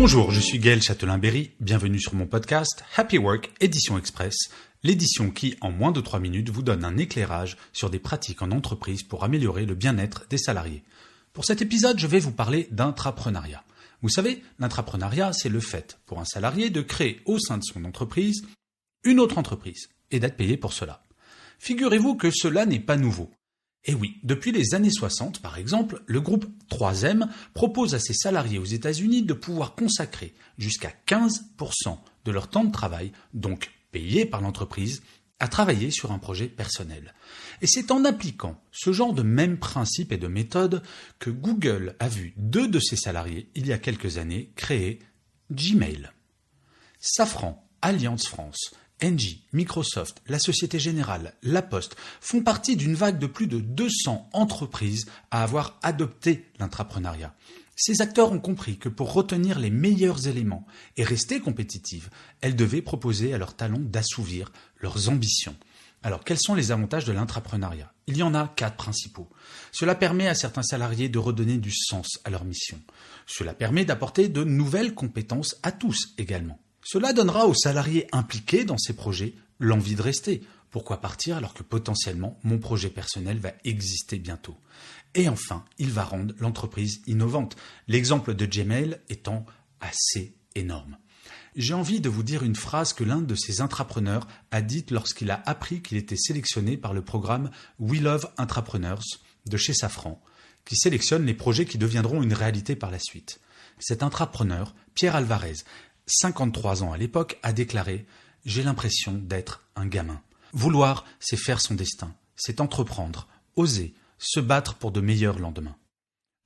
Bonjour, je suis Gaël Châtelain-Berry, bienvenue sur mon podcast Happy Work Édition Express, l'édition qui, en moins de 3 minutes, vous donne un éclairage sur des pratiques en entreprise pour améliorer le bien-être des salariés. Pour cet épisode, je vais vous parler d'intrapreneuriat. Vous savez, l'intrapreneuriat, c'est le fait pour un salarié de créer au sein de son entreprise une autre entreprise et d'être payé pour cela. Figurez-vous que cela n'est pas nouveau. Et oui, depuis les années 60, par exemple, le groupe 3M propose à ses salariés aux États-Unis de pouvoir consacrer jusqu'à 15% de leur temps de travail, donc payé par l'entreprise, à travailler sur un projet personnel. Et c'est en appliquant ce genre de même principe et de méthode que Google a vu 2 de ses salariés, il y a quelques années, créer Gmail. Safran, Allianz France, Engie, Microsoft, la Société Générale, La Poste font partie d'une vague de plus de 200 entreprises à avoir adopté l'intrapreneuriat. Ces acteurs ont compris que pour retenir les meilleurs éléments et rester compétitives, elles devaient proposer à leurs talents d'assouvir leurs ambitions. Alors, quels sont les avantages de l'intrapreneuriat ? Il y en a 4 principaux. Cela permet à certains salariés de redonner du sens à leur mission. Cela permet d'apporter de nouvelles compétences à tous également. Cela donnera aux salariés impliqués dans ces projets l'envie de rester. Pourquoi partir alors que potentiellement mon projet personnel va exister bientôt ? Et enfin, il va rendre l'entreprise innovante. L'exemple de Gmail étant assez énorme. J'ai envie de vous dire une phrase que l'un de ces intrapreneurs a dite lorsqu'il a appris qu'il était sélectionné par le programme We Love Intrapreneurs de chez Safran, qui sélectionne les projets qui deviendront une réalité par la suite. Cet intrapreneur, Pierre Alvarez, 53 ans à l'époque, a déclaré « J'ai l'impression d'être un gamin. Vouloir, c'est faire son destin. C'est entreprendre, oser, se battre pour de meilleurs lendemains. »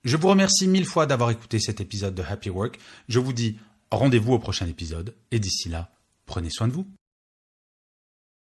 Je vous remercie 1000 fois d'avoir écouté cet épisode de Happy Work. Je vous dis rendez-vous au prochain épisode et d'ici là, prenez soin de vous.